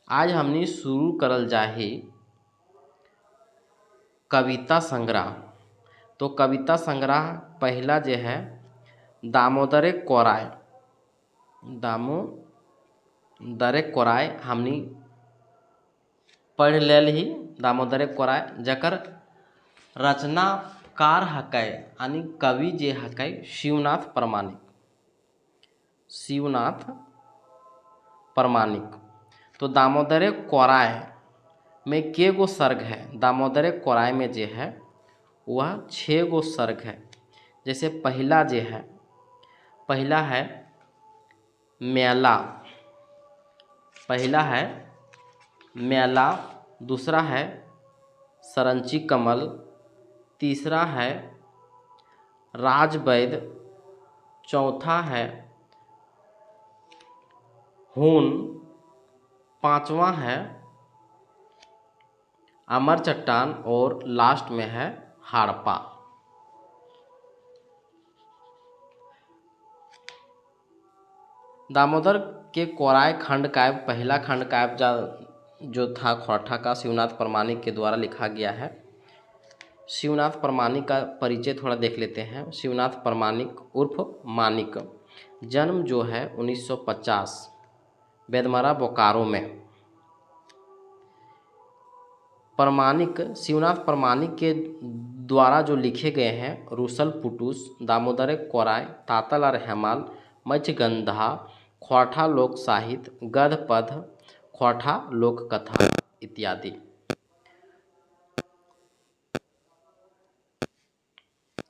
आज हमने शुरू करल जाही कविता संग्रह। तो कविता संग्रह पहला जे है दामोदर कोराय। दामोदर कोराय हमनी पढ़ लेल ही। दामोदर कोराय जकर रचनाकार हकै यानी कवि जे हकै शिवनाथ प्रमाणिक। शिवनाथ प्रमाणिक। तो दामोदर कोराय में के गो सर्ग है? दामोदर कोराय में जे है वह 6 गो सर्ग है। जैसे पहला जे है, पहला है मेला। पहला है मेला, दूसरा है सरंची कमल, तीसरा है राजवैद, चौथा है हून, पांचवा है अमर चट्टान और लास्ट में है हड़प्पा। दामोदर के कोराय खंड काव्य पहला खंड काव्य जो था खोरठा का शिवनाथ प्रमाणिक के द्वारा लिखा गया है। शिवनाथ प्रमाणिक का परिचय थोड़ा देख लेते हैं। शिवनाथ प्रमाणिक उर्फ मानिक, जन्म जो है 1950 बेदमरा बोकारो में। प्रमाणिक शिवनाथ प्रमाणिक के द्वारा जो लिखे गए हैं रुसल पुटुस, दामोदर कोराय, तातल और हेमाल, मत्स्यगंधा, खोरठा लोक साहित्य, गद्य पद, खोरठा लोक कथा इत्यादि।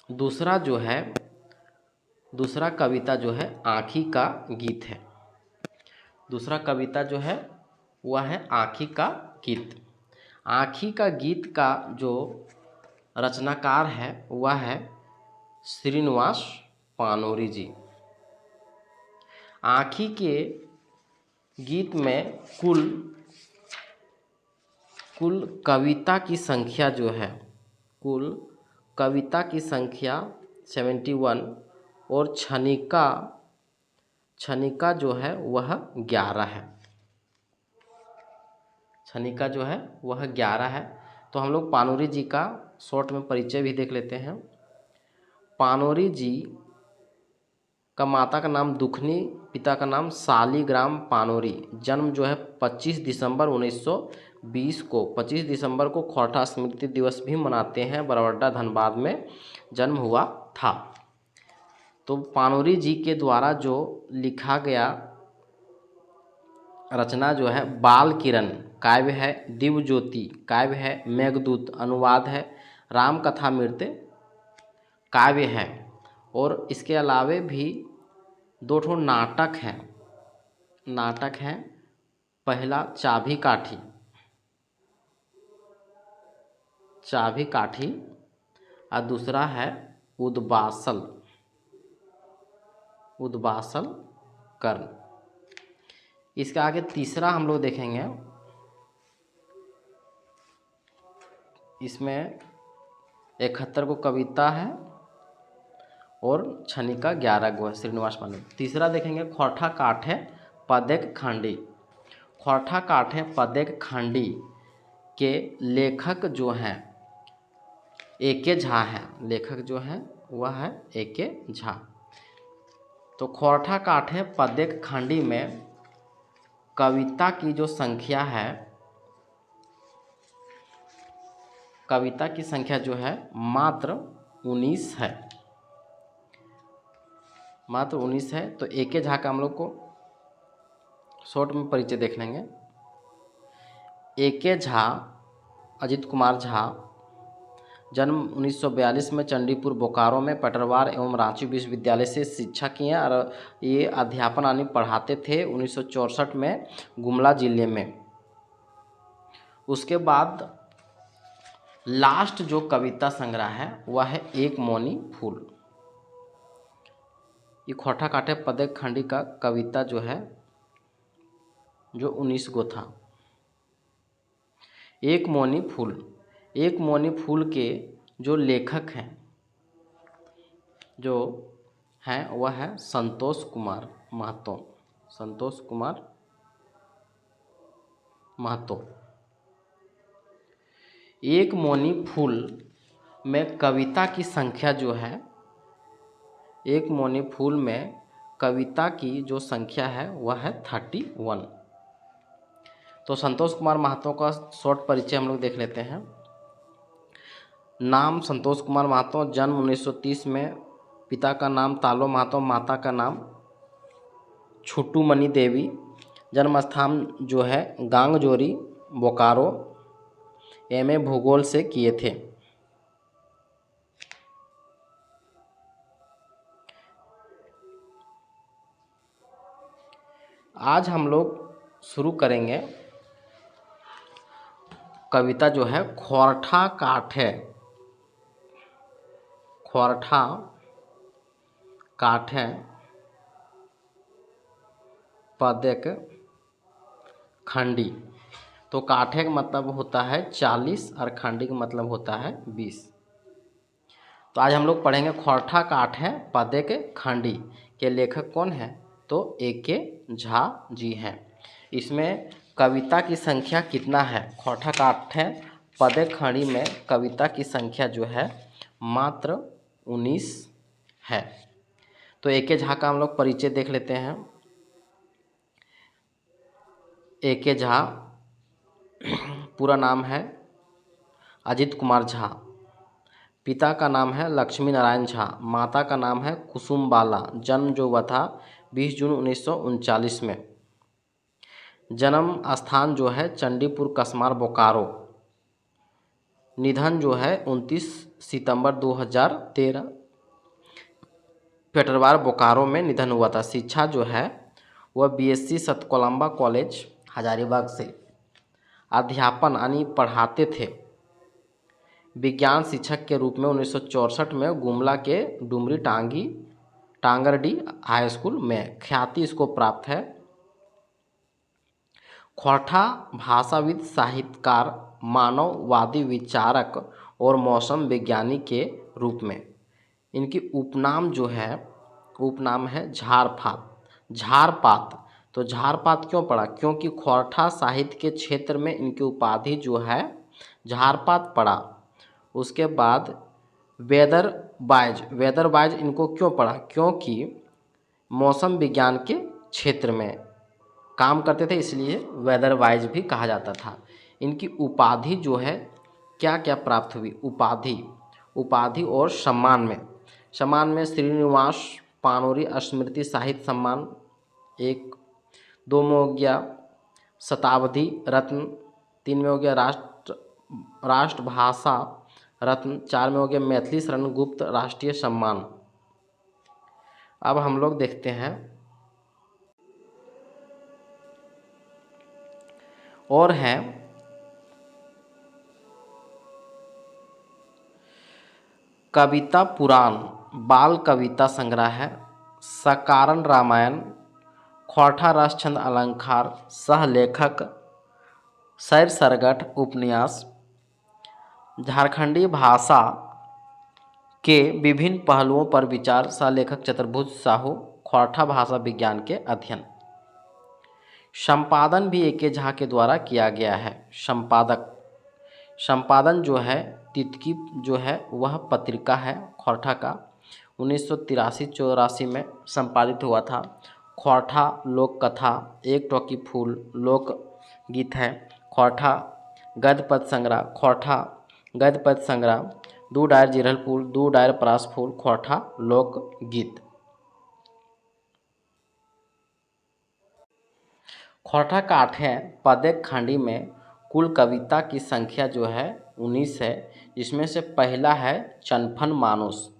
दूसरा जो है, दूसरा कविता जो है आँखी का गीत है। दूसरा कविता जो है वह है आँखी का गीत। आँखी का गीत का जो रचनाकार है वह है श्रीनिवास पानोरी जी। आँखी के गीत में कुल कविता की संख्या जो है, कुल कविता की संख्या 71 और छनिका जो है वह 11 है। छनिका जो है वह 11 है। तो हम लोग पानोरी जी का शॉर्ट में परिचय भी देख लेते हैं। पानोरी जी का माता का नाम दुखनी, पिता का नाम शालिग्राम पानोरी। जन्म जो है 25 दिसंबर 1920 को। 25 दिसंबर को खोरठा स्मृति दिवस भी मनाते हैं। बरवड्डा धनबाद में जन्म हुआ था। तो पानोरी जी के द्वारा जो लिखा गया रचना जो है बाल किरण काव्य है, दिव्य ज्योति काव्य है, मेघदूत अनुवाद है, राम कथामृत काव्य है। और इसके अलावे भी 2 ठो नाटक हैं। पहला चाभी काठी और दूसरा है उद्बासल कर्ण। इसके आगे तीसरा हम लोग देखेंगे। इसमें 71 को कविता है और छनिका 11 गो है। श्रीनिवास पानोरी। तीसरा देखेंगे खोरठा काठे पदेक खांडी। खोरठा काठे पदेक खांडी के लेखक जो हैं एके झा हैं। लेखक जो हैं वह है एके झा। तो खोरठा काठे पदेक खांडी में कविता की जो संख्या है, कविता की संख्या जो है मात्र 19 है। मात्र 19 है। तो एके झा का हम लोग को शॉर्ट में परिचय देख लेंगे। एके झा अजित कुमार झा, जन्म 1942 में चंडीपुर बोकारो में पटरवार एवं रांची विश्वविद्यालय से शिक्षा किए और ये अध्यापन यानी पढ़ाते थे 1964 में गुमला जिले में। उसके बाद लास्ट जो कविता संग्रह है वह है एक मौनी फूल। ये खोरठा काठे पदेक खांडी का कविता जो है जो 19 गो था। एक मौनी फूल के जो लेखक हैं वह है संतोष कुमार महतो। महतो। एक मौनी फूल में कविता की संख्या जो है, एक मौनी फूल में कविता की जो संख्या है वह है 31। तो संतोष कुमार महतो का शॉर्ट परिचय हम लोग देख लेते हैं। नाम संतोष कुमार महतो, जन्म 1930 में, पिता का नाम तालो महतो, माता का नाम छुट्टूमणि देवी, जन्म स्थान जो है गांगजोरी, बोकारो। एमए भूगोल से किए थे। आज हम लोग शुरू करेंगे कविता जो है ख्वारठा काठे। ख्वारठा काठे पदेक खंडी। तो काठे का मतलब होता है 40 और खंडी का मतलब होता है 20। तो आज हम लोग पढ़ेंगे ख्वारठा काठे पदेक खंडी के लेखक कौन है, तो ए.के. झा जी हैं। इसमें कविता की संख्या कितना है, ख्वारठा काठे पदेक खंडी में कविता की संख्या जो है मात्र 19 है। तो ए.के. झा का हम लोग परिचय देख लेते हैं। ए.के. झा पूरा नाम है अजित कुमार झा, पिता का नाम है लक्ष्मी नारायण झा, माता का नाम है कुसुम बाला। जन्म जो हुआ था 20 जून 1939 में। जन्म स्थान जो है चंडीपुर कसमार बोकारो। निधन जो है 29 सितंबर 2013 पेटरवार बोकारो में निधन हुआ था। शिक्षा जो है वह बीएससी सतकोलंबा कॉलेज हजारीबाग से अध्यापन यानी पढ़ाते थे। विज्ञान शिक्षक के रूप में 1964 में गुमला के डुमरी टांगरडी हाई स्कूल में ख्याति इसको प्राप्त है। ख्वारठा भाषाविद, साहित्यकार, मानववादी विचारक और मौसम विज्ञानी के रूप में इनकी उपनाम जो है, उपनाम है झारपात। तो झारपात क्यों पड़ा, क्योंकि ख्वारठा साहित्य के क्षेत्र में इनकी उपाधि जो है झारपात पड़ा। उसके बाद वेदरवाइज इनको क्यों पड़ा, क्योंकि मौसम विज्ञान के क्षेत्र में काम करते थे, इसलिए वेदरवाइज भी कहा जाता था। इनकी उपाधि जो है क्या क्या प्राप्त हुई, उपाधि और सम्मान में श्रीनिवास पानोरी स्मृति साहित्य सम्मान 1, 2 में हो गया शताब्दी रत्न, 3 में हो गया राष्ट्रभाषा रत्न, 4 में हो गया मैथिली शरण गुप्त राष्ट्रीय सम्मान। अब हम लोग देखते हैं और है कविता पुराण, बाल कविता संग्रह है, सकारण रामायण, ख्वारठा रसचंद अलंकार, सहलेखक, सैर सरगट उपन्यास, झारखंडी भाषा के विभिन्न पहलुओं पर विचार, सहलेखक चतुर्भुज साहू, ख्वारठा भाषा विज्ञान के अध्ययन। संपादन भी ए.के. झा के द्वारा किया गया है। संपादन जो है तितकी जो है वह पत्रिका है ख्वारठा का, 1983-84 में संपादित हुआ था। ख्वारठा लोक कथा, एक टोकी फूल लोक गीत है। ख्वारठा गद्य पद संग्रह, ख्वारठा गद्य पद संग्रह, दू डायर जिरहल फूल, दू डायर परास फूल, ख्वारठा लोक गीत। ख्वारठा काठे पदेक खंडी में कुल कविता की संख्या जो है 19 है, जिसमें से पहला है चनफन मानुस।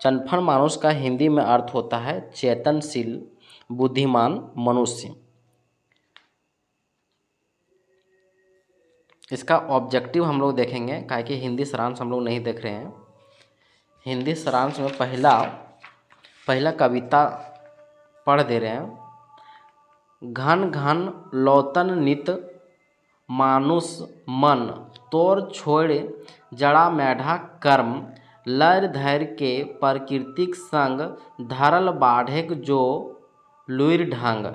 चनफन मानुस का हिंदी में अर्थ होता है चेतनशील बुद्धिमान मनुष्य। इसका ऑब्जेक्टिव हम लोग देखेंगे, काहे कि हिंदी सारांश हम लोग नहीं देख रहे हैं। हिंदी सारांश में पहला कविता पढ़ दे रहे हैं। घन घन लौतन नित मानुष मन, तोर छोड़ जड़ा मेढ़ा कर्म, लर धैर्य के प्रकृतिक संग, धरल बाढ़ेक जो लुइर ढंग।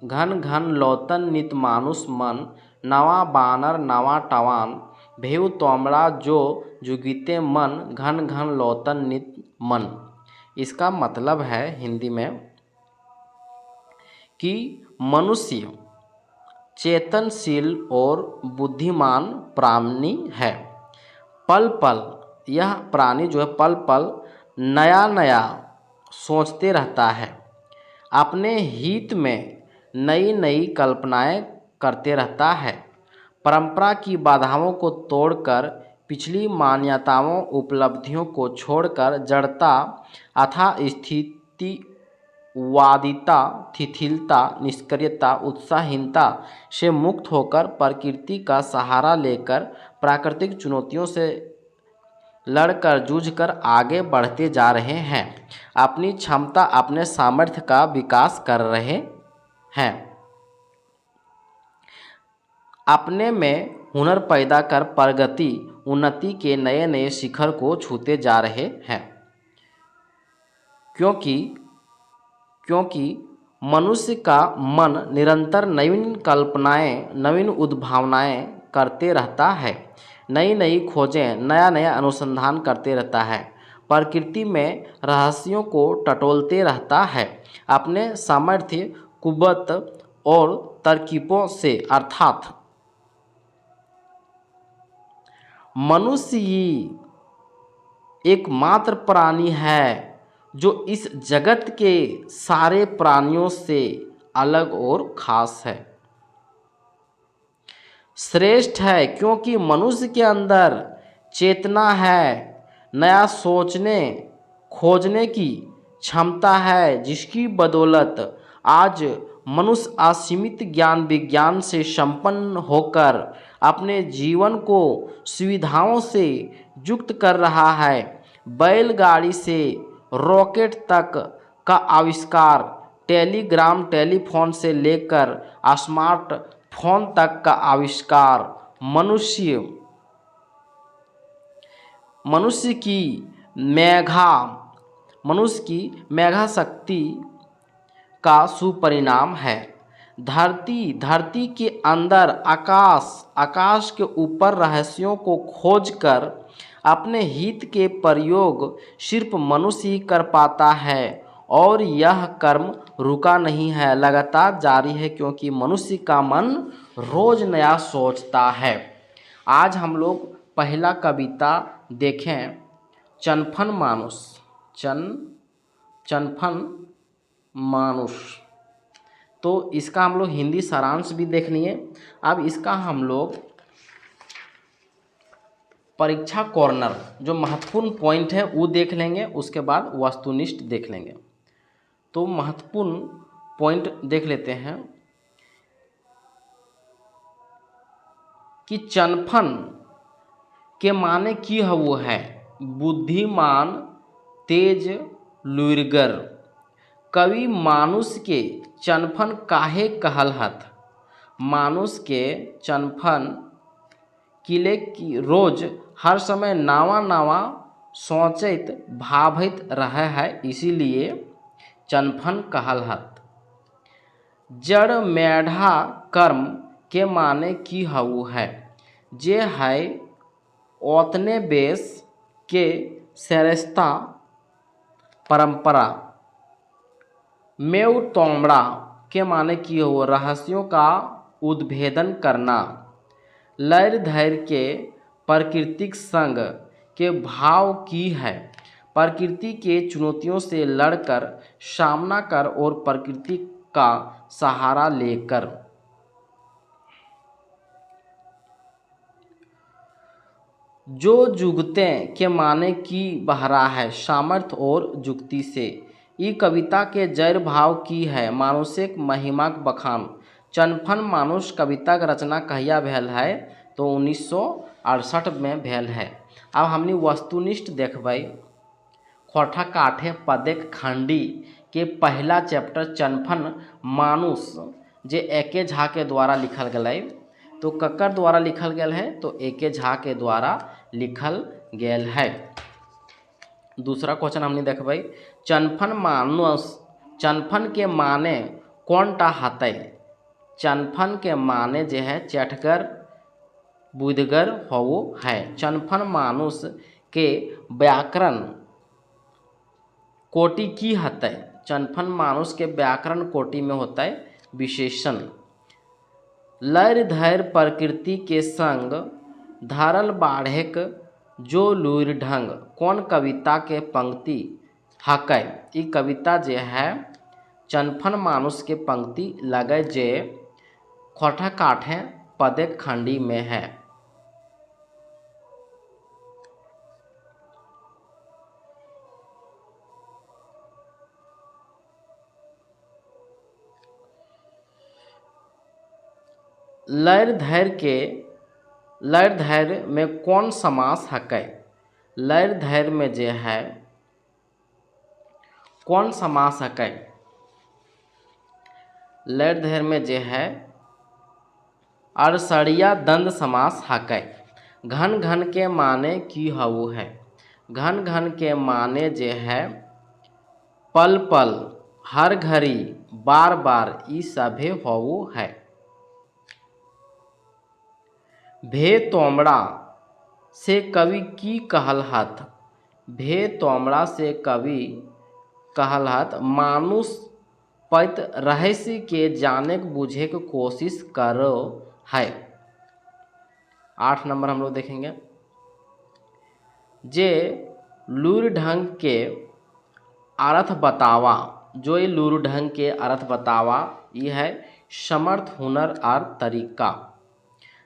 घन घन लौतन नित मानुष मन, नवा बानर नवा टवान, भेउ तोमड़ा जो जुगीते मन, घन घन लौतन नित मन। इसका मतलब है हिंदी में कि मनुष्य चेतनशील और बुद्धिमान प्राणी है। पल पल यह प्राणी जो है पल पल नया नया सोचते रहता है, अपने हित में नई नई कल्पनाएं करते रहता है। परंपरा की बाधाओं को तोड़कर, पिछली मान्यताओं उपलब्धियों को छोड़कर, जड़ता अथवा स्थितिवादिता, शिथिलता, निष्क्रियता, उत्साहहीनता से मुक्त होकर, प्रकृति का सहारा लेकर, प्राकृतिक चुनौतियों से लड़कर जूझकर आगे बढ़ते जा रहे हैं। अपनी क्षमता अपने सामर्थ्य का विकास कर रहे हैं। अपने में हुनर पैदा कर प्रगति उन्नति के नए नए शिखर को छूते जा रहे हैं। क्योंकि मनुष्य का मन निरंतर नवीन कल्पनाएं, नवीन उद्भावनाएं करते रहता है, नई नई खोजें, नया नया अनुसंधान करते रहता है, प्रकृति में रहस्यों को टटोलते रहता है। अपने सामर्थ्य, कुव्वत और तरकीबों से, अर्थात मनुष्य ही एकमात्र प्राणी है जो इस जगत के सारे प्राणियों से अलग और खास है, श्रेष्ठ है, क्योंकि मनुष्य के अंदर चेतना है, नया सोचने खोजने की क्षमता है, जिसकी बदौलत आज मनुष्य असीमित ज्ञान विज्ञान से संपन्न होकर अपने जीवन को सुविधाओं से युक्त कर रहा है। बैलगाड़ी से रॉकेट तक का आविष्कार, टेलीग्राम टेलीफोन से लेकर स्मार्टफोन तक का आविष्कार, मनुष्य की मेघा शक्ति का सुपरिणाम है। धरती के अंदर, आकाश के ऊपर रहस्यों को खोजकर अपने हित के प्रयोग सिर्फ मनुष्य ही कर पाता है, और यह कर्म रुका नहीं है, लगातार जारी है, क्योंकि मनुष्य का मन रोज नया सोचता है। आज हम लोग पहला कविता देखें, चनफन मानुष। तो इसका हम लोग हिंदी सारांश भी देख लिए। अब इसका हम लोग परीक्षा कॉर्नर जो महत्वपूर्ण पॉइंट है वो देख लेंगे, उसके बाद वस्तुनिष्ठ देख लेंगे। तो महत्वपूर्ण पॉइंट देख लेते हैं कि चनफन के माने की वो है बुद्धिमान, तेज, लुइरगर। कवि मानुष के चनफन काहे कहलहत। मानुष के चनफन किले की रोज हर समय नावा नावा सोचैत भावैत रहे है, इसीलिए चनफन कहलहत। जड़ मेढ़ा कर्म के माने की हऊ है, जे है ओतने बेस के श्रेष्ठता परंपरा। मेव तोमड़ा के माने की हो रहस्यों का उद्भेदन करना। लैर धैर्य के प्राकृतिक संग के भाव की है, प्रकृति के चुनौतियों से लड़कर, सामना कर और प्रकृति का सहारा लेकर। जो जुगते के माने की बहरा है, सामर्थ्य और जुक्ति से। ई कविता के जैर भाव की है, मानुषिक महिमाक बखान। चनफन मानुष कविता का रचना कहिया भेल है, तो 1968 में भेल है। अब हमने वस्तुनिष्ठ देखबै। खोरठा काठे पदेक खंडी के पहला चैप्टर चनफन मानुष जे एके झा के द्वारा लिखल गए। तो ककर द्वारा लिखल गेल है, तो एके झा के द्वारा लिखल गेल है। दूसरा क्वेश्चन हमने देखबै, चनफन मानुष चनफन के माने कौन टा हतै। चनफन के माने जे है चेठगर बुधगर होवो है। चनफन मानुष के व्याकरण कोटि की हतै। चनफन मानुष के व्याकरण कोटि में होता है विशेषण। लैर धैर्य प्रकृति के संग धरल बाढ़ेक जो लूर ढंग। कौन कविता के पंक्ति हकै। ई कविता जे है चनफन मानुष के पंक्ति लगे जे खोठा काठे पदे खंडी में है। लैर धैर्य में कौन समास हकै। लैर धैर्य में जे है कौन समास हकै। लैर धैर्य में जे है अरसड़िया दंड समास हकै। घन घन के माने की हवु है। घन घन के माने जे है पल पल हर घड़ी बार बार ई सभे हवु है। भे तोमड़ा से कवि की कहलहत। भे तोमड़ा से कवि कहलहत मानुष पैत रहस्य के जाने बूझे के कोशिश करो है। 8 नंबर हम लोग देखेंगे जे लूर ढंग के अर्थ बतावा। जो ये लूर ढंग के अर्थ बतावा ये है समर्थ हुनर और तरीका।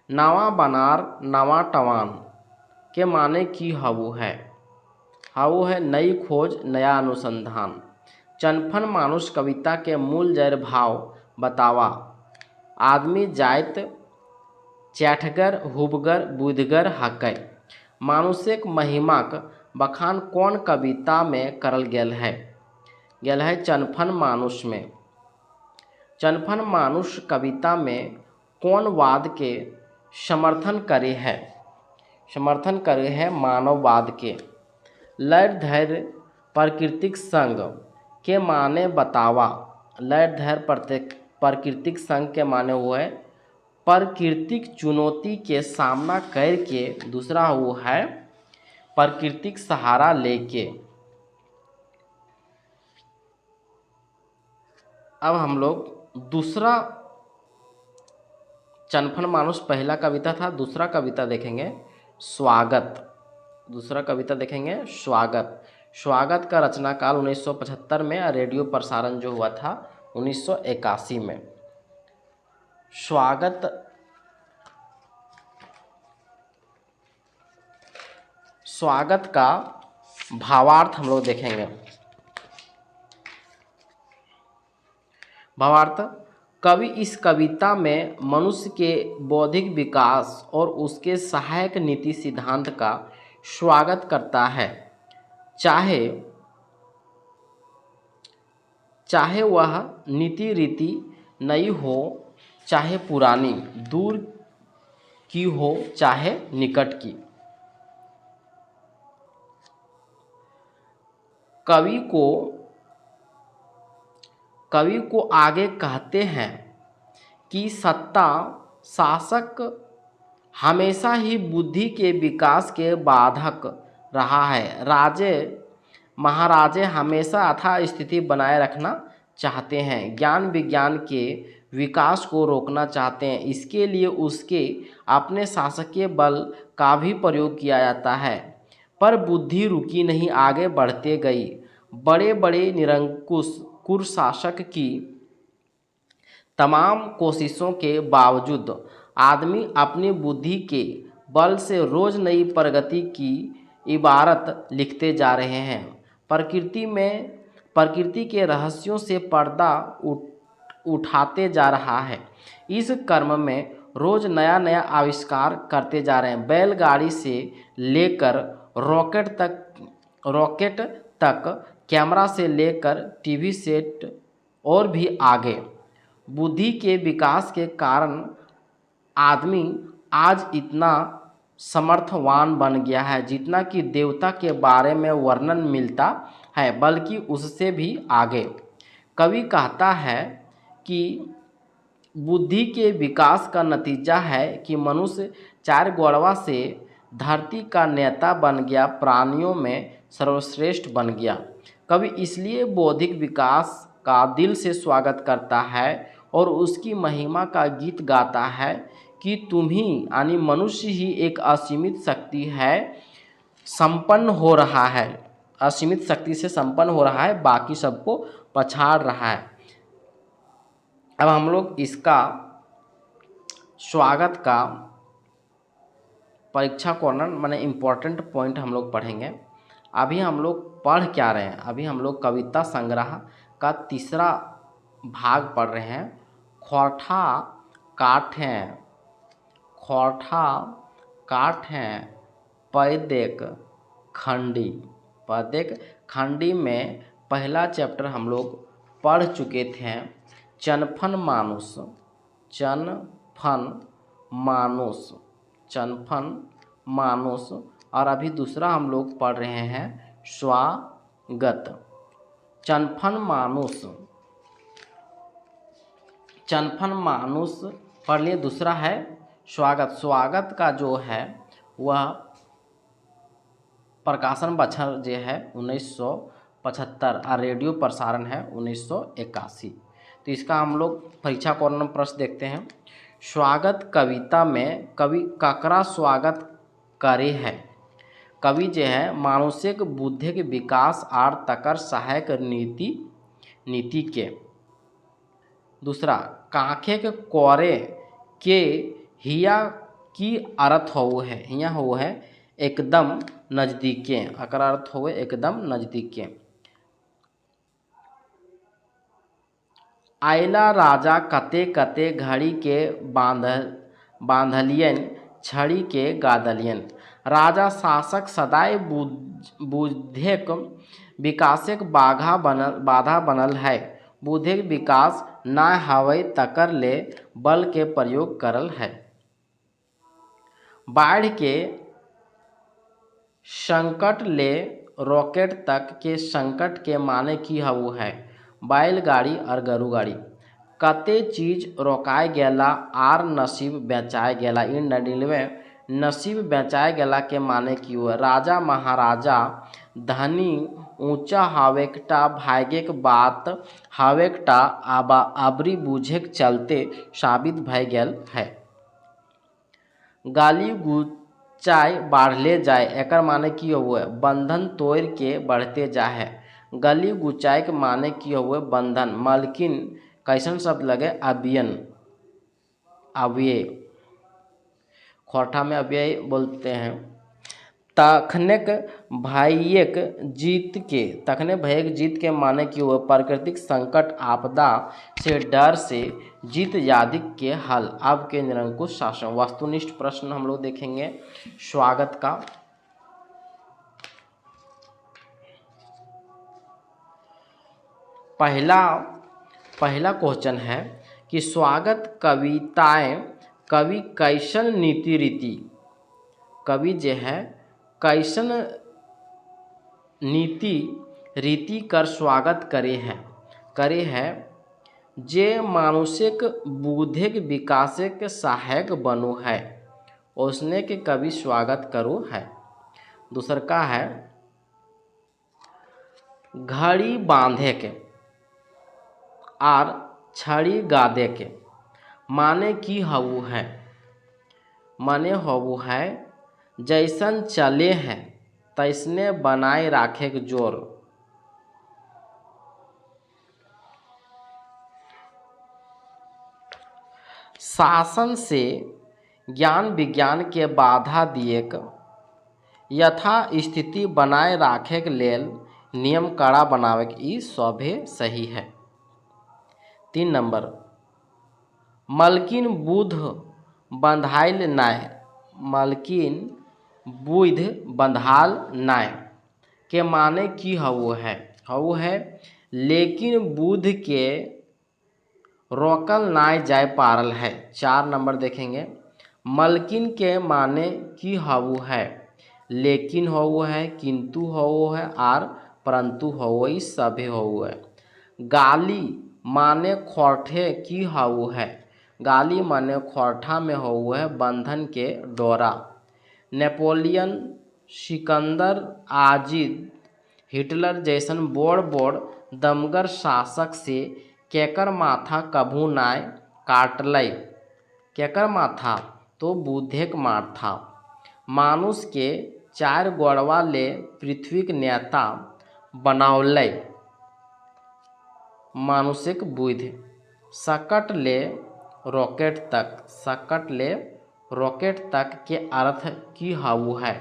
नवा बनार नवा टवान के माने की हवु है। हवु है नई खोज नया अनुसंधान। चनफन मानुष कविता के मूल जड़ भाव बतावा। आदमी जाइत चैठगर हुबगर बुधगर हकै। मानुषिक महिमाक बखान कौन कविता में करल गेल है। गेल है चनफन मानुष में। चनफन मानुष कविता में कौन वाद के समर्थन करे है। समर्थन करे है मानववाद के। लैर धैर्य प्राकृतिक संग के माने बतावा। लैर धैर्य प्राकृतिक संग के माने हुए प्राकृतिक चुनौती के सामना करके। दूसरा वो है प्राकृतिक सहारा लेके। अब हम लोग दूसरा चनफन मानुष पहला कविता था। दूसरा कविता देखेंगे स्वागत। दूसरा कविता देखेंगे स्वागत। स्वागत का रचना काल 1975 में और रेडियो प्रसारण जो हुआ था 1981 में। स्वागत का भावार्थ हम लोग देखेंगे। भावार्थ कवि इस कविता में मनुष्य के बौद्धिक विकास और उसके सहायक नीति सिद्धांत का स्वागत करता है। चाहे वह नीति रीति नई हो चाहे पुरानी, दूर की हो चाहे निकट की। कवि को आगे कहते हैं कि सत्ता शासक हमेशा ही बुद्धि के विकास के बाधक रहा है। राजे महाराजे हमेशा यथा स्थिति बनाए रखना चाहते हैं। ज्ञान विज्ञान के विकास को रोकना चाहते हैं। इसके लिए उसके अपने शासकीय बल का भी प्रयोग किया जाता है। पर बुद्धि रुकी नहीं, आगे बढ़ते गई। बड़े बड़े निरंकुश कुशासक की तमाम कोशिशों के बावजूद आदमी अपनी बुद्धि के बल से रोज नई प्रगति की इबारत लिखते जा रहे हैं। प्रकृति के रहस्यों से पर्दा उठाते जा रहा है। इस क्रम में रोज नया नया आविष्कार करते जा रहे हैं। बैलगाड़ी से लेकर रॉकेट तक, कैमरा से लेकर टीवी सेट और भी आगे। बुद्धि के विकास के कारण आदमी आज इतना समर्थवान बन गया है जितना कि देवता के बारे में वर्णन मिलता है, बल्कि उससे भी आगे। कवि कहता है कि बुद्धि के विकास का नतीजा है कि मनुष्य चार गौरवा से धरती का नेता बन गया, प्राणियों में सर्वश्रेष्ठ बन गया। कवि इसलिए बौद्धिक विकास का दिल से स्वागत करता है और उसकी महिमा का गीत गाता है कि तुम ही यानी मनुष्य ही एक असीमित शक्ति है, संपन्न हो रहा है, असीमित शक्ति से संपन्न हो रहा है, बाकी सबको पछाड़ रहा है। अब हम लोग इसका स्वागत का परीक्षा कॉर्नर माने इम्पोर्टेंट पॉइंट हम लोग पढ़ेंगे। अभी हम लोग पढ़ क्या रहे हैं, अभी हम लोग कविता संग्रह का तीसरा भाग पढ़ रहे हैं। खोरठा काठें, खोरठा काठें पैदेक खंडी। पैदेक खंडी में पहला चैप्टर हम लोग पढ़ चुके थे, चनफन मानुष, चनफन मानुष, चनफन मानुष। और अभी दूसरा हम लोग पढ़ रहे हैं स्वागत। चनफन मानुष, चनफन मानुष पढ़ लिए। दूसरा है स्वागत। स्वागत का जो है वह प्रकाशन बछर जो है 1975 और रेडियो प्रसारण है 1981। तो इसका हम लोग परीक्षा कॉर्नर प्रश्न देखते हैं। स्वागत कविता में कवि ककरा स्वागत करे है? कवि जो है मानुषिक बुद्धि के विकास आर तकर सहायक नीति के। दूसरा काखे के कोरे के हिया की अर्थ हो है, हिया हो है एकदम नजदीके, अकर अर्थ हो एकदम नजदीके। आयला राजा कते कते घड़ी के बांधलियन, छड़ी के गादलियन। राजा शासक सदाय बुद्धिक विकासक बाधा बनल है। बुद्धिक विकास ना हवै तकर ले बल के प्रयोग करल है। बाढ़ के संकट ले रॉकेट तक के संकट के माने की हवु है? बैलगाड़ी और गरु गाड़ी। कते चीज रोकाए गेला आर नसीब बेचाए गेला। इन 99 नसीब बेचाए गेला के माने की हुआ? राजा महाराजा धनी ऊंचा हावेकटा, भाग्यक बात हावेकटा, आबरी बूझे चलते साबित भय गेल है। गाली गुचाई बढ़ले जाए, एकर माने की हुए? बंधन तोड़ के बढ़ते जाए। गली गुचाई के माने की हुए? बंधन। मलकिन कैसन शब्द लगे? अभियन, अव्यय। खोरठा में अव्यय बोलते हैं। तखनेक भयक जीत के, तखने भयक जीत के माने की हुए? प्राकृतिक संकट आपदा से डर से जीत यादिक के हल। अब के निरंकुश शासन। वस्तुनिष्ठ प्रश्न हम लोग देखेंगे स्वागत का। पहला क्वेश्चन है कि स्वागत कविताएं कवि कैसन नीति रीति, कवि जो है कैसन नीति रीति कर स्वागत करे है जे मानुषिक बुद्धिक विकासक सहायक बनो है, उसने के कवि स्वागत करो है। दूसर का है घड़ी बांधे के आर छड़ी गादे के माने की हवु है? माने हवु है जैसन चले हैं तैसने बनाए राखे के जोर। शासन से ज्ञान विज्ञान के बाधा दिएक यथा स्थिति बनाए राखे के लेल नियम कड़ा बनावे के, ई सभे सही है। 3 नंबर मलकिन बुध बंधाइल नाय, मलकिन बुध बंधाल नाय के माने की हवु है? हवु है लेकिन बुध के रोकल नाय जाय पारल है। 4 नंबर देखेंगे मलकिन के माने की हवु है? लेकिन हवु है, किंतु हवु है आर परंतु हवु, ई सभे हवु है। गाली माने खोरठे की हवु है? गाली माने खोरठा में हुए बंधन के डोरा। नेपोलियन, सिकंदर आजिद, हिटलर जैसन बोड़ बोड़ दमगर शासक से केकर माथा कभू नाय काटलै। केकर माथा तो बुद्धेक माथा। मानुष के 4 गोड़वा ले पृथ्वीक नेता बनावलै। मानुषिक बुद्धि। सकट ले रॉकेट तक। सकट ले रॉकेट तक के अर्थ की हाउ है।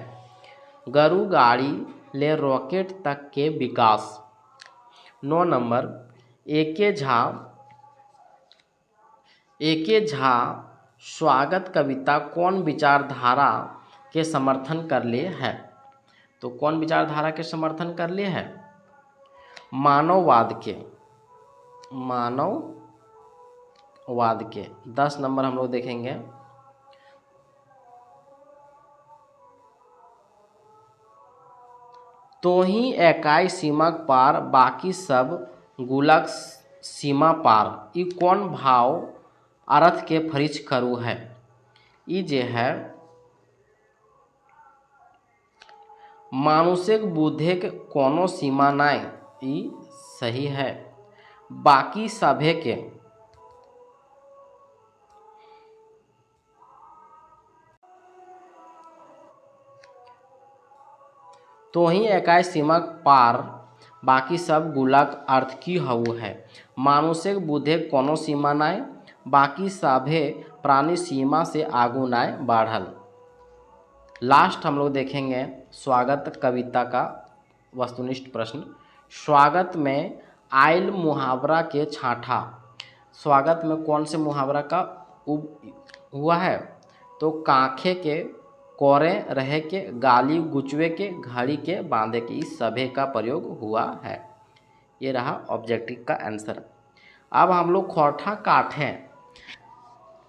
गरु गाड़ी ले रॉकेट तक के विकास। 9 नंबर, एके झा स्वागत कविता कौन विचारधारा के समर्थन कर ले है। तो कौन विचारधारा के समर्थन कर ले है? मानववाद के। मानववाद के। 10 नंबर हम लोग देखेंगे। तो ही एकाई सीमा पार बाकी सब गुलाक सीमा पार। ई कौन भाव अर्थ के फरिच करू है। ई जे है मानुषिक बुद्धेक कोनो सीमा नाय। ई सही है। बाकी सभे के। तो ही एकाई सीमा पार बाकी सब गुलाक अर्थ की हउ है। मानुषिक बुद्धेक कोनो सीमा नाय। बाकी सभे प्राणी सीमा से आगू नाय बढ़ल। लास्ट हम लोग देखेंगे स्वागत कविता का वस्तुनिष्ठ प्रश्न। स्वागत में आयल मुहावरा के छांटा। स्वागत में कौन से मुहावरा का हुआ है? तो काखे के, कोरे रहे के, गाली गुचवे के, घड़ी के बांधे के, इस सभे का प्रयोग हुआ है। ये रहा ऑब्जेक्टिव का आंसर। अब हम लोग खोरठा काठें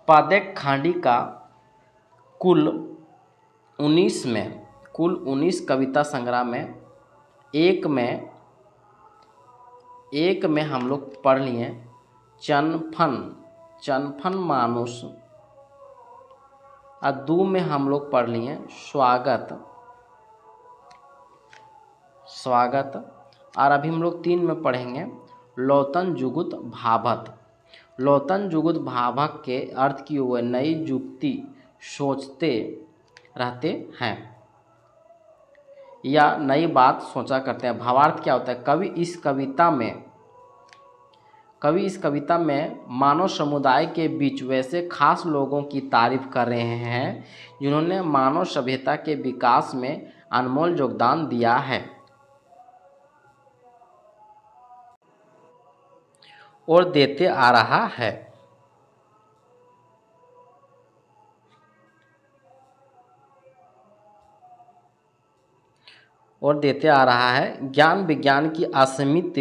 पदेक खांडी का कुल 19 कविता संग्रह में एक में हम लोग पढ़ लिए चनफन मानुष। और 2 में हम लोग पढ़ लिए स्वागत। और अभी हम लोग 3 में पढ़ेंगे लौतन जुगुत भाभत। लौतन जुगुत भाभक के अर्थ की हुए नई जुक्ति सोचते रहते हैं या नई बात सोचा करते हैं। भावार्थ क्या होता है? कवि इस कविता में मानव समुदाय के बीच वैसे खास लोगों की तारीफ कर रहे हैं जिन्होंने मानव सभ्यता के विकास में अनमोल योगदान दिया है और देते आ रहा है। ज्ञान विज्ञान की असीमित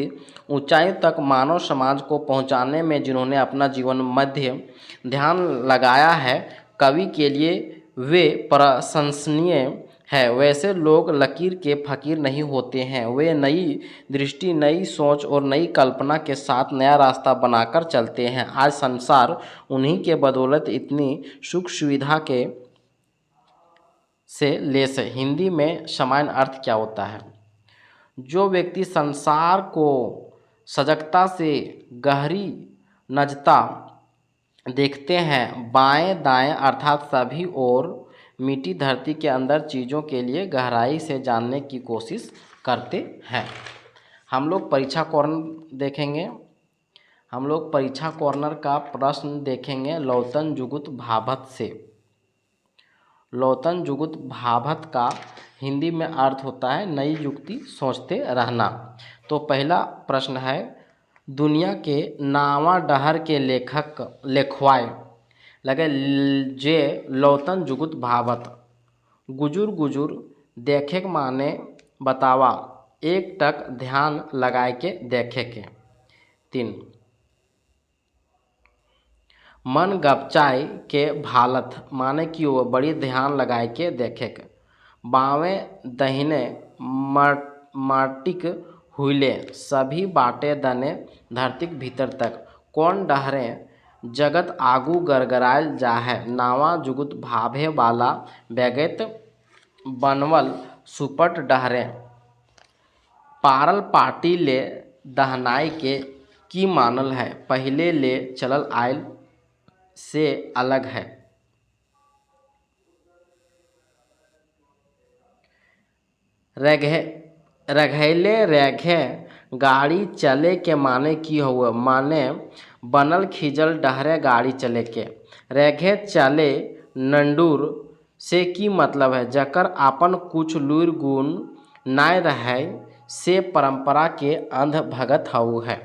ऊंचाई तक मानव समाज को पहुंचाने में जिन्होंने अपना जीवन मध्य ध्यान लगाया है, कवि के लिए वे प्रशंसनीय है। वैसे लोग लकीर के फकीर नहीं होते हैं। वे नई दृष्टि, नई सोच और नई कल्पना के साथ नया रास्ता बनाकर चलते हैं। आज संसार उन्हीं के बदौलत इतनी सुख सुविधा के से लेस है। हिंदी में समान अर्थ क्या होता है? जो व्यक्ति संसार को सजगता से गहरी नजता देखते हैं, बाएं दाएं अर्थात सभी और मिट्टी धरती के अंदर चीज़ों के लिए गहराई से जानने की कोशिश करते हैं। हम लोग परीक्षा कॉर्नर देखेंगे। हम लोग परीक्षा कॉर्नर का प्रश्न देखेंगे लौतन जुगुत भाभत से। लौतन जुगुत भाभत का हिंदी में अर्थ होता है नई युक्ति सोचते रहना। तो पहला प्रश्न है, दुनिया के नावा डहर के लेखवाए लगे जे लौतन जुगुत भाभत। गुजुर गुजुर देखे के माने बतावा, एक टक ध्यान लगाए के देखे के। 3, मन गपचाए के भालत माने कि वो बड़ी ध्यान लगाए के देखे के। बावे दहिने माटिक हुईले सभी बाटे दने धरतीक भीतर तक। कौन डहरे जगत आगू गरगरायल जाहै, नावा जुगुत भाभे वाला बैगैत बनवल सुपट डहरे। पारल पाटी ले दहनाई के की मानल है, पहिले ले चलल आयल से अलग है। रघैले रैघे गाड़ी चले के माने की हुआ, माने बनल खिजल डहरे गाड़ी चले के। रैघे चले नंडूर से की मतलब है, जकर आपन कुछ लूर गुण नाय रहे से परंपरा के अंध भगत हऊ है।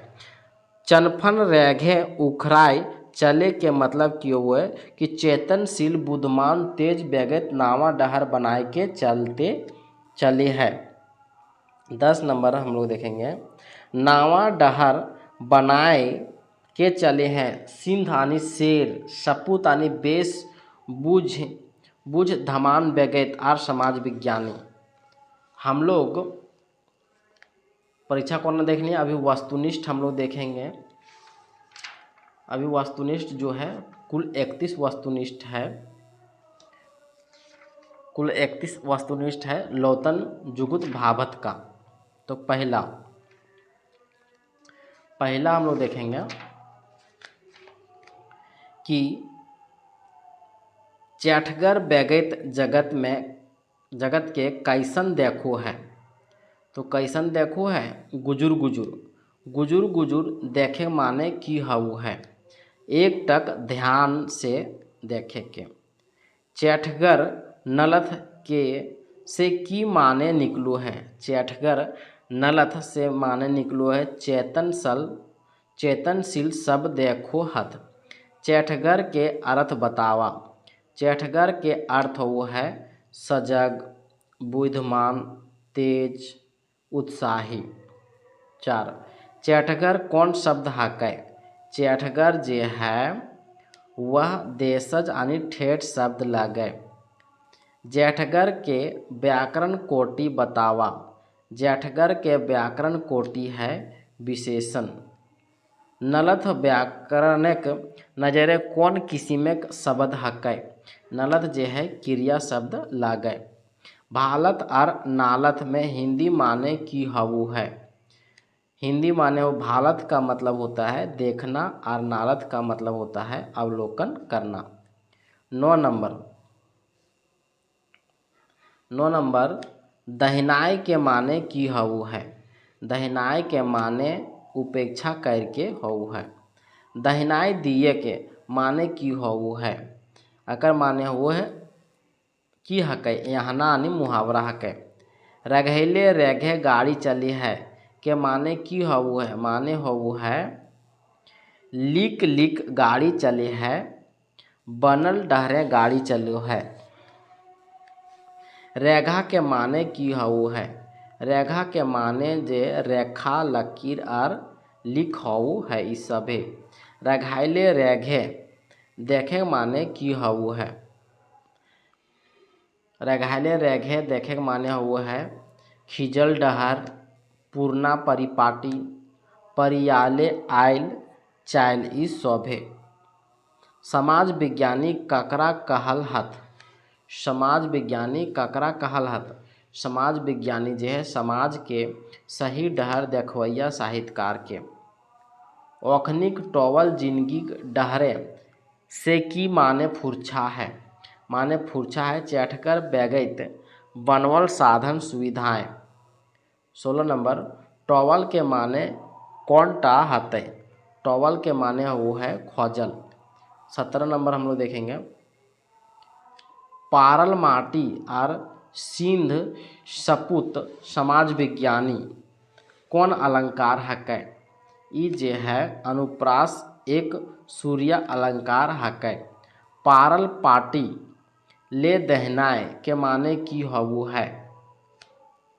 चनफन रैघे उखराय चले के मतलब की हुआ कि चेतनशील बुद्धिमान तेज बैगत नावा डहर बनाए के चले है। 10 नंबर हम लोग देखेंगे, नावा डहर बनाए के चले हैं सिंध आनी शेर, सपूत आनी बेस, बुझ धमान बैगैत और समाज विज्ञानी। हम लोग परीक्षा कोण देखनी है, अभी वस्तुनिष्ठ हम लोग देखेंगे। अभी वस्तुनिष्ठ जो है कुल 31 वस्तुनिष्ठ है, कुल 31 वस्तुनिष्ठ है लौतन जुगुत भाभत का। तो पहला हम लोग देखेंगे कि चैठगर बैगैत जगत के कैसन देखो है। तो कैसन देखो है, गुजुर गुजुर देखे माने की हऊ है, एक टक ध्यान से देखे के। चैठगर नलथ के से की माने निकलो है, चैठगर नलथ से माने निकलो है चेतनशील सब देखो हथ। चैठगर के अर्थ बतावा। चैठगर के अर्थ वो है सजग, बुद्धिमान, तेज, उत्साही। 4 चैठगर कौन शब्द हकै। चैठगर जे है वह देशज यानी ठेठ शब्द लगे। जैठगर के व्याकरण कोटि बतावा। जैठगर के व्याकरण कोटि है विशेषण। नलथ व्याकरणिक नजरे कौन किस्मक शब्द हकै। नलथ जे है क्रिया शब्द लागे। भालत और नालथ में हिंदी माने की हवु है। हिंदी माने वो भालत का मतलब होता है देखना और नालथ का मतलब होता है अवलोकन करना। 9 नंबर दहिनाई के माने की हऊ है। दहिनाई के माने उपेक्षा करके हऊ है। दहिनाई दिए के माने की हऊ है, अकर माने वो है की हकै, यहना यानी मुहावरा हकै। रघैले रैघे गाड़ी चली है के माने की हऊ है, माने हऊ है लिक गाड़ी चले है, बनल डहरे गाड़ी चलो है। रेखा के माने की हऊ है। रेखा के माने जे रेखा लकीर और लिख हऊ है इस सभे। रघाइले रेघे देखे माने की हऊ है। रघाइले रेघे देखे माने हऊ है खिजल डहर, पूर्णा परिपाटी, परियाले आयल चायल इस सभे। समाज विज्ञानी ककरा कहल हथ। समाज विज्ञानी ककरा कहल हथ। समाज विज्ञानी जे है समाज के सही डहर देखवैया साहित्यकार के। ओखनिक टोवल जिंदगी डहरे से की माने फुरछा है, माने फुरछा है चैठकर बैगैत बनवल साधन सुविधाएं। 16 नंबर टोवल के माने कौन टा हते। टोवल के माने वो है खोजल। 17 नंबर हम लोग देखेंगे पारल माटी और सिंध सपूत समाज विज्ञानी कौन अलंकार हकै। ई जे है अनुप्रास एक सूर्य अलंकार हकै। पारल पाटी ले दहनाए के माने की हवु है।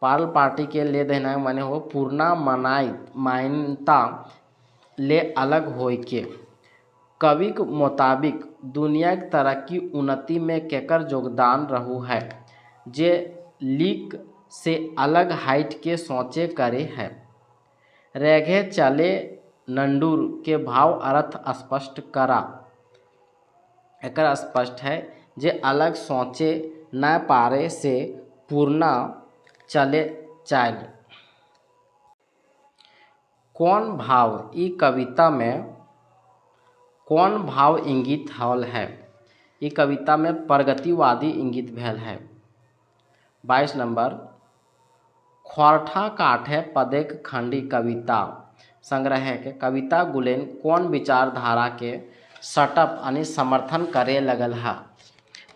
पारल पाटी के ले दहनाए माने हो पूर्णा मान्यता ले अलग होय के। कवि के मुताबिक दुनिया की तरक्की उन्नति में केकर योगदान रहू है, जे लीक से अलग हाइट के सोचे करे है। रेघे चले नंडूर के भाव अर्थ स्पष्ट करा। एकर स्पष्ट है जे अलग सोचे न पारे से पूर्णा चले चाल। कौन भाव ई कविता में कौन भाव इंगित हल है? ई कविता में प्रगतिवादी इंगित भेल है। 22 नंबर खोरठा काठे पदेक खंडी कविता संग्रह के कविता गुलेन कौन विचारधारा के सटअप यानी समर्थन करे लगल है?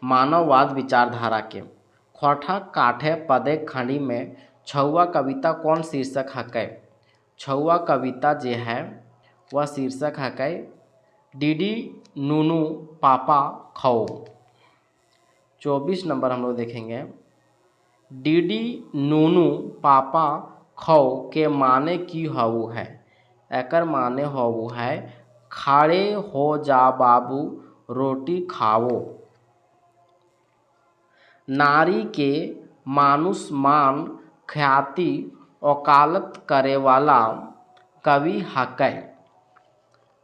मानववाद विचारधारा के। खोरठा काठे पदेक खंडी में छुआ कविता कौन शीर्षक हकै? छुआ कविता जे है वह शीर्षक हकै डीडी नूनू पापा खाओ। 24 नंबर हम लोग देखेंगे डीडी नूनू पापा खाओ के माने की हवु है? एकर माने हवु है खड़े हो जा बाबू रोटी खाओ। नारी के मानुष मान ख्याति वकालत करे वाला कवि हकै?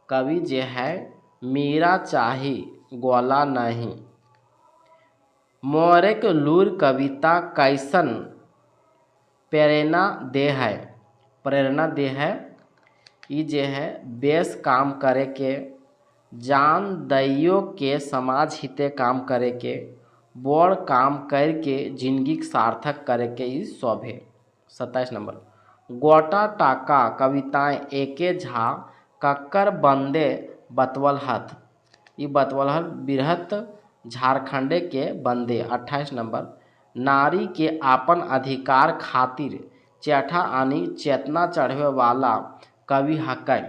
कवि जे है मीरा चाही गोला नहीं। मोरे के लूर कविता कैसन प्रेरणा दे है? प्रेरणा दे है ई जे है बेस काम करे के जान दैयो के समाज हिते काम करे के बड़ काम करके जिंदगी सार्थक करे के ई शोभे। 27 नंबर गोटा टाका कविताएं एके झा कक्कर बंदे बतवल हथ? ई बतवल हल बिरहत झारखंडे के बंदे। 28 नंबर नारी के आपन अधिकार खातिर चेठा आनी चेतना चढ़वे वाला कवि हकै?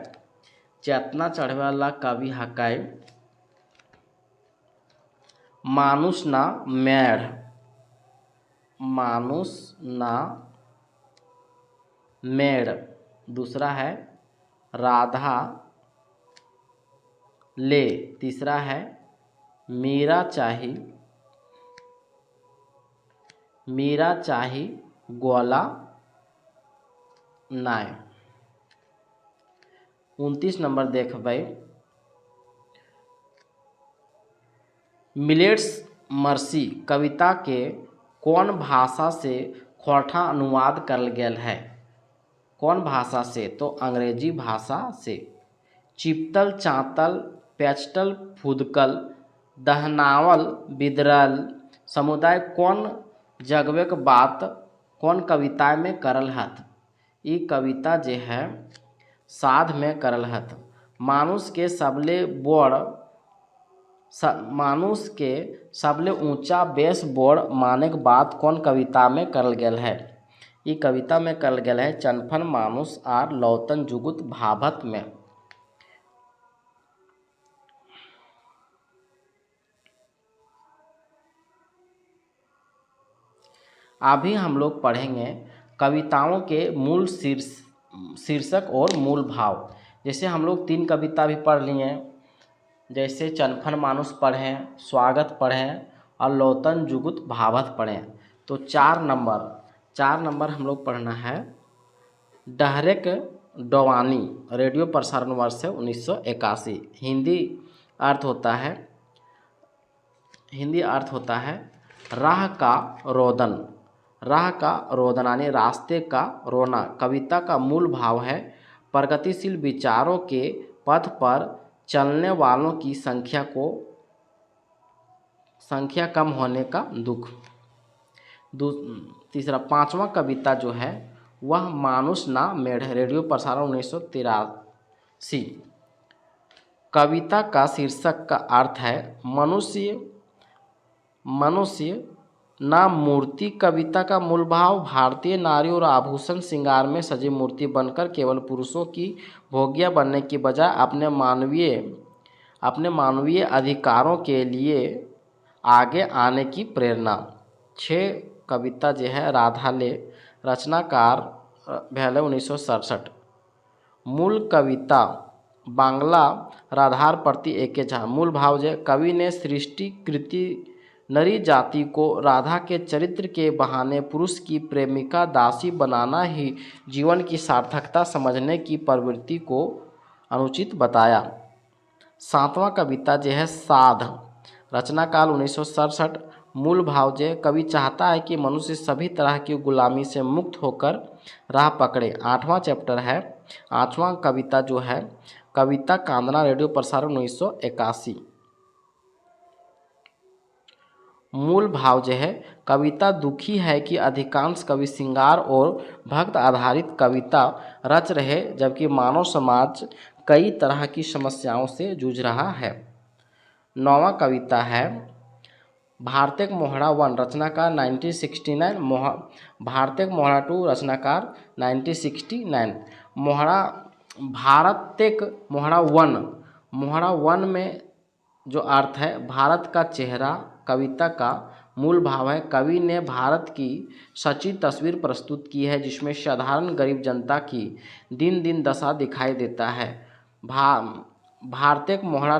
चेतना चढ़वे वाला कवि हकै मानुष ना मेढ़। मानुष ना मेढ़। दूसरा है राधा ले। तीसरा है मीरा चाही गोला नाय। 29 नंबर देखबै मिलेट्स मर्सी कविता के कौन भाषा से खोरठा अनुवाद करल गेल है? कौन भाषा से? तो अंग्रेजी भाषा से। चिपतल चातल पेचटल फुदकल दहनावल बिदरल समुदाय कौन जगवे के बात कौन कविता में करल हथ? ई कविता जे है साध में करल हथ। मानुष के सबले ऊंचा बेस बोड़ माने के बात कौन कविता में करल गेल है? ई कविता में करल गेल है चनफन मानुष आर लौतन जुगुत भाभत में। अभी हम लोग पढ़ेंगे कविताओं के मूल शीर्षक और मूल भाव। जैसे हम लोग 3 कविता भी पढ़ लिए, जैसे चनफन मानुष पढ़ें, स्वागत पढ़ें और लौतन जुगुत भाभत पढ़ें। तो 4 नंबर हम लोग पढ़ना है डहरेक डोवानी रेडियो प्रसारण वर्ष है 1981। हिंदी अर्थ होता है राह का रोदन यानी रास्ते का रोना। कविता का मूल भाव है प्रगतिशील विचारों के पथ पर चलने वालों की संख्या कम होने का दुख। तीसरा 5वां कविता जो है वह मानुष ना मेढ़ रेडियो प्रसारण 1983। कविता का शीर्षक का अर्थ है मनुष्य ना मूर्ति। कविता का मूल भाव भारतीय नारी और आभूषण श्रृंगार में सजी मूर्ति बनकर केवल पुरुषों की भोग्या बनने की बजाय अपने मानवीय अधिकारों के लिए आगे आने की प्रेरणा। 6 कविता जो है राधा ले रचनाकार भेल 1967। मूल कविता बांग्ला राधार प्रति एके झा। मूल भाव जो कवि ने सृष्टि कृति नरी जाति को राधा के चरित्र के बहाने पुरुष की प्रेमिका दासी बनाना ही जीवन की सार्थकता समझने की प्रवृत्ति को अनुचित बताया। सातवां कविता जो है साध, रचना काल 1967। मूल भाव जो है, कवि चाहता है कि मनुष्य सभी तरह की गुलामी से मुक्त होकर राह पकड़े। आठवां चैप्टर है। आठवां कविता जो है कविता कांदना, रेडियो प्रसारण 1981। मूल भाव जो है, कविता दुखी है कि अधिकांश कवि श्रृंगार और भक्त आधारित कविता रच रहे, जबकि मानव समाज कई तरह की समस्याओं से जूझ रहा है। नौवां कविता है भारतेक मोहरा वन, रचनाकार 1969। भारतेक मोहरा टू, रचनाकार 1969। मोहरा भारतेक मोहरा वन, मोहरा वन में जो अर्थ है भारत का चेहरा। कविता का मूल भाव है, कवि ने भारत की सच्ची तस्वीर प्रस्तुत की है, जिसमें साधारण गरीब जनता की दिन दिन दशा दिखाई देता है। भारतेक मोहरा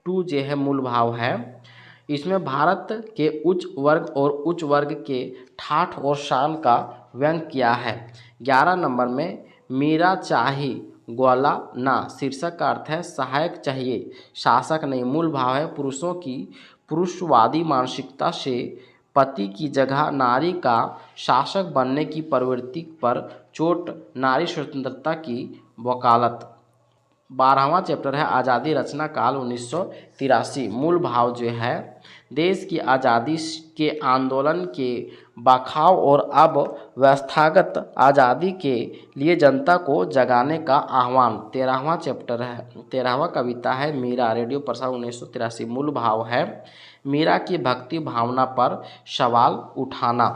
टू जो है मूल भाव है, इसमें भारत के उच्च वर्ग और उच्च वर्ग के ठाठ और शान का व्यंग किया है। 11 नंबर में मीरा चाही ग्वाला ना, शीर्षक का अर्थ है सहायक चाहिए, शासक नहीं। मूल भाव है पुरुषों की पुरुषवादी मानसिकता से पति की जगह नारी का शासक बनने की प्रवृत्ति पर चोट, नारी स्वतंत्रता की वकालत। 12वां चैप्टर है आज़ादी, रचना काल 1983। मूल भाव जो है देश की आज़ादी के आंदोलन के बखाव और अब व्यवस्थागत आज़ादी के लिए जनता को जगाने का आह्वान। 13वां चैप्टर है, 13वां कविता है मीरा, रेडियो प्रसारण 1983। मूल भाव है मीरा की भक्ति भावना पर सवाल उठाना।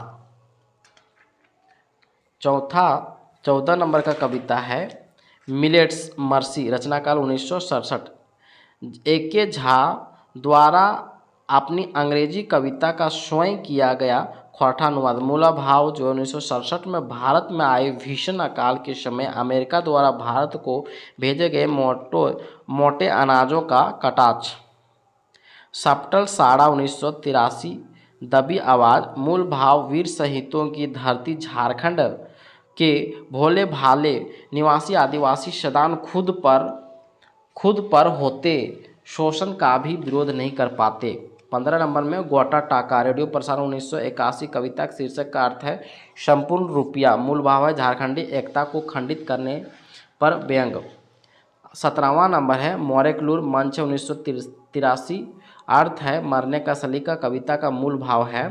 14 नंबर का कविता है मिलेट्स मर्सी, रचना काल 1967। ए.के. झा द्वारा अपनी अंग्रेजी कविता का स्वयं किया गया खोटा अनुवाद। मूल भाव जो 1967 में भारत में आए भीषण अकाल के समय अमेरिका द्वारा भारत को भेजे गए मोटे अनाजों का कटाक्ष। सप्टल साड़ा 1983। दबी आवाज़। मूल भाव वीर शहीदों की धरती झारखंड के भोले भाले निवासी आदिवासी सदान खुद पर होते शोषण का भी विरोध नहीं कर पाते। 15 नंबर में गोटा टाका, रेडियो प्रसारण 1981। कविता का शीर्षक का अर्थ है संपूर्ण रुपया। मूल भाव है झारखंडी एकता को खंडित करने पर व्यंग। 17वां नंबर है मोरेकलूर मंच 1983। अर्थ है मरने का सलीका। कविता का मूल भाव है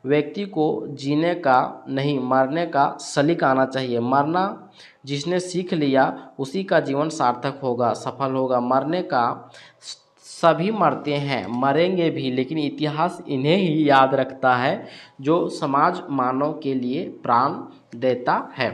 व्यक्ति को जीने का नहीं मरने का सलीका आना चाहिए। मरना जिसने सीख लिया उसी का जीवन सार्थक होगा, सफल होगा। मरने का सभी मरते हैं, मरेंगे भी, लेकिन इतिहास इन्हें ही याद रखता है जो समाज मानव के लिए प्राण देता है।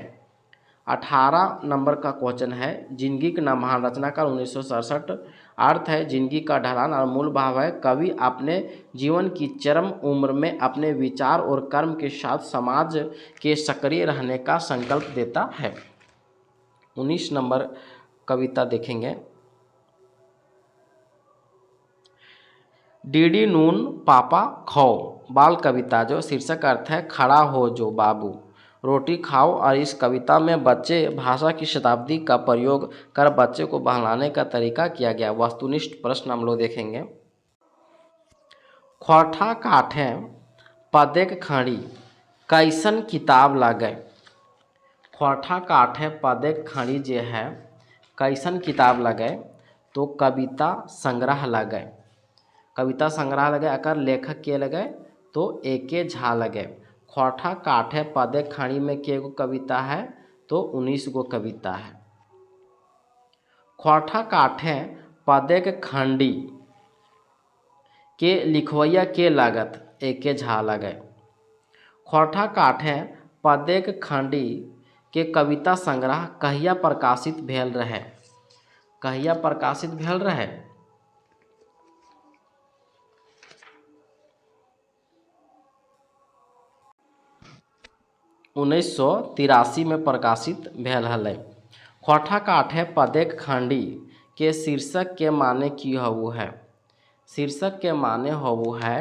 18 नंबर का क्वेश्चन है जिंदगी का महान, रचना का 1967। अर्थ है जिंदगी का ढलान और मूल भाव है कवि अपने जीवन की चरम उम्र में अपने विचार और कर्म के साथ समाज के सक्रिय रहने का संकल्प देता है। 19 नंबर कविता देखेंगे डीडी नून पापा खाओ, बाल कविता जो शीर्षक अर्थ है खड़ा हो जो बाबू रोटी खाओ। और इस कविता में बच्चे भाषा की शताब्दी का प्रयोग कर बच्चे को बहलाने का तरीका किया गया। वस्तुनिष्ठ प्रश्न हम लोग देखेंगे। खोठा काठे पदेक खड़ी कैसन किताब लागे। खोठा काठे पदेक खड़ी जे है कैसन किताब लगे, तो कविता संग्रह लगे। कविता संग्रह लगे। अगर लेखक के लगे तो ए.के. झा लगे। खोठा काठे पदे खड़ी में के गो कविता है, तो 19 गो कविता है। खोठा काठे पदे के खंडी के लिखवैया के लागत ए.के. झा लगे। खोठा काठे पदे के खंडी के कविता संग्रह कहिया प्रकाशित भेल रहे। कहिया प्रकाशित भेल रहे 1983 में प्रकाशित भेल हलै। खोठा काठे पदेक खंडी के शीर्षक के माने की होबो है। शीर्षक के माने होबो है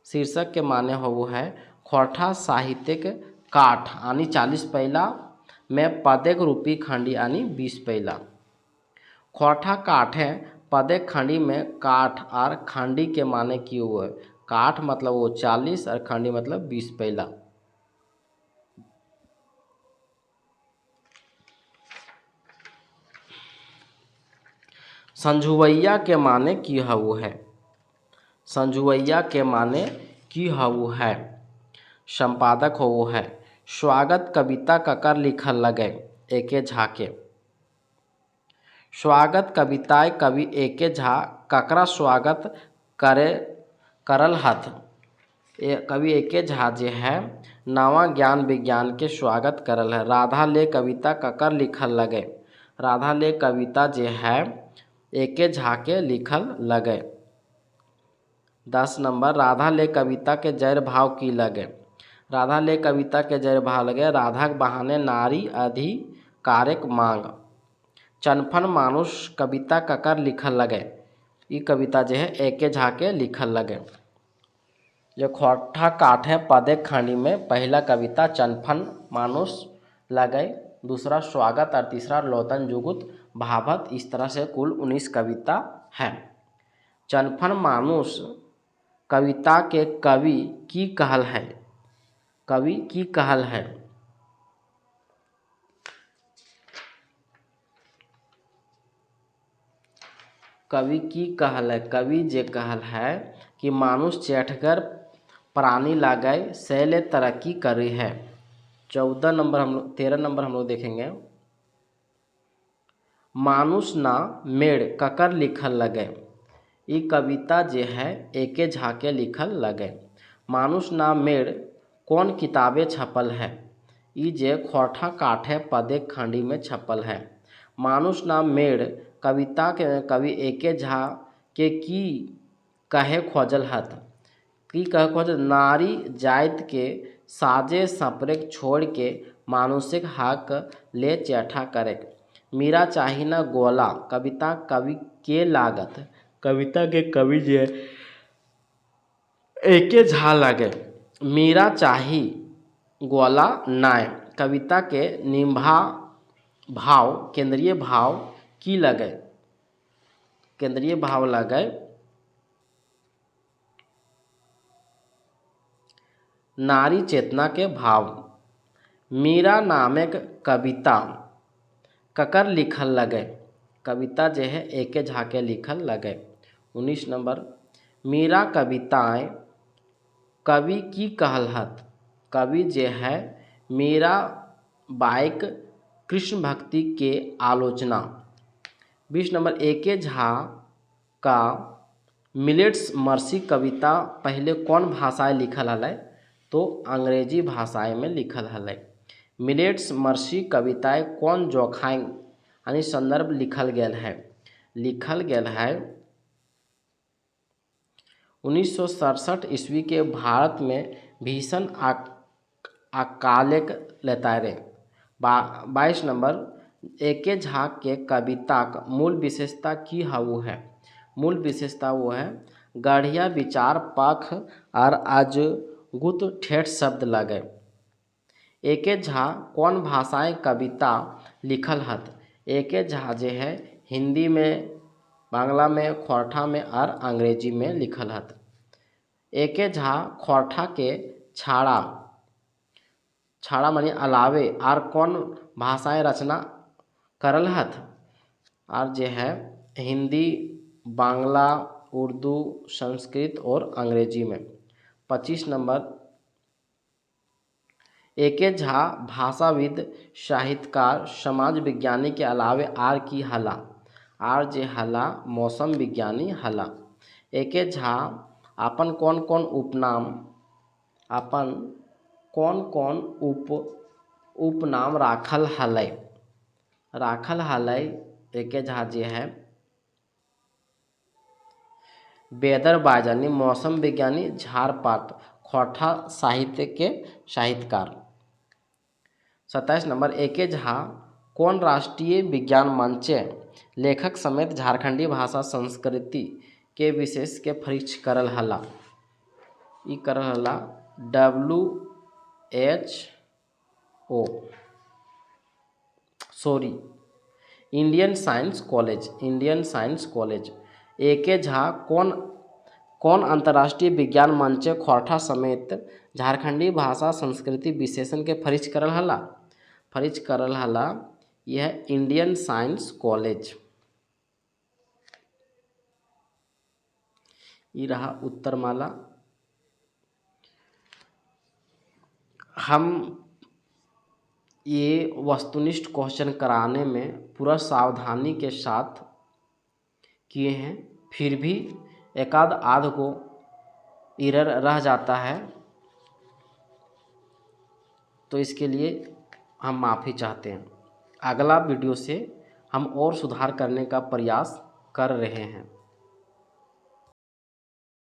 शीर्षक के माने होबो है खोठा साहित्यिक काठ आनी 40 पहला में पदेक रूपी खंडी यानी 20 पैला। खोरठा काठ है पदेक खंडी में काठ और खंडी के माने की हुए काठ मतलब वो 40 और खंडी मतलब 20 पैला। संझुवैया के माने की हऊ है। संझुवैया के माने की हऊ है। संपादक हो है। स्वागत कविता ककर लिखल लगे एके झा के। स्वागत कविताएं कवि एके झा ककरा स्वागत करे करल हथ। कवि एके झा जे है नवा ज्ञान विज्ञान के स्वागत करल है। राधा ले कविता ककर लिखल लगे। राधा ले कविता जे है एके झा के लिखल लगे। 10 नंबर राधा ले कविता के जैर भाव की लगे। राधा ले कविता के जैर भाव लगे राधा के बहाने नारी अधिकारक मांग। चनफन मानुष कविता ककर लिखल लगे। ये कविता जो है एके झा के लिखल लगे। जो खोरठा काठ है पदेक खंडी में पहला कविता चनफन मानुष लगे, दूसरा स्वागत और तीसरा लौतन जुगुत भाभत। इस तरह से कुल 19 कविता है। चनफन मानुष कविता के कवि की कहल है। कवि की कहल है। कवि की कहल है। कवि जे कहल है कि मानुष चेठगर प्राणी लागे शैल तरक्की करी है। 13 नंबर हम लोग देखेंगे। मानुष ना मेड़ ककर लिखल लगे। ये कविता जे है एके झा के लिखल लगे। मानुष ना मेड़ कौन किताबें छपल है। ये जे खोरठा काठे पदेक खंडी में छपल है। मानुष ना मेड़ कविता के कवि एके झा के की कहे खोजल हत। की कहे खोजल नारी जाति के साजे सपरे छोड़ के मानुषिक हक ले चेठा करे। मीरा चाही न गोला कविता कवि के लागत। कविता के कवि जे एके झा लगे। मीरा चाही गोला नाय कविता के निम्भा भाव केंद्रीय भाव की लगे। केंद्रीय भाव लगे नारी चेतना के भाव। मीरा नामक कविता ककर लिखल लगे। कविता जे है एके झा के लिखल लगे। 19 नंबर मीरा कविताएं कवि की कहल हत। कवि जे है मीरा बाइक कृष्ण भक्ति के आलोचना। 20 नंबर एके झा का मिलेट्स मर्सी कविता पहले कौन भाषाएं लिखल हलै तो अंग्रेजी भाषाएं में लिखल हलै। मिलेट्स मर्सी कविताएं कौन जोखाई यानी संदर्भ लिखल गेल है। लिखल गेल है 1967 ईस्वी के भारत में भीषण अकालक लेतारे। 22 नंबर एके झा के कविता का मूल विशेषता की हऊ है। मूल विशेषता वो है गढ़िया विचार पख और अजगुत ठेठ शब्द लगे। एके झा कौन भाषाएं कविता लिखल हत। एके झा जे है हिंदी में, बांग्ला में, खोरठा में और अंग्रेजी में लिखल हत। एके झा खोरठा के छाड़ा मानी अलावे और कौन भाषाएं रचना करल हत। और जे है हिंदी, बांग्ला, उर्दू, संस्कृत और अंग्रेजी में। 25 नंबर एके झा भाषाविद, साहित्यकार, समाज विज्ञानी के अलावे आर की हला। आर जे हला मौसम विज्ञानी हला। एके झा अपन कौन कौन उपनाम उपनाम राखल हलै। एके झा जे है बेदर बाजानी मौसम विज्ञानी, झारपात खोरठा साहित्य के साहित्यकार। 27 नंबर एके झा कौन राष्ट्रीय विज्ञान मंचे लेखक समेत झारखंडी भाषा संस्कृति के विशेष के फरिच करल हला। ई करल हला WHO। Sorry, Indian science college, Indian science college. A K. Jha कौन अंतर्राष्ट्रीय विज्ञान मंच खोरठा समेत झारखंडी भाषा संस्कृति विशेषण के फरिच करल हला। यह इंडियन साइंस कॉलेज। ये रहा उत्तरमाला। हम ये वस्तुनिष्ठ क्वेश्चन कराने में पूरा सावधानी के साथ किए हैं, फिर भी एकाध आध को एरर रह जाता है, तो इसके लिए हम माफ़ी चाहते हैं। अगला वीडियो से हम और सुधार करने का प्रयास कर रहे हैं।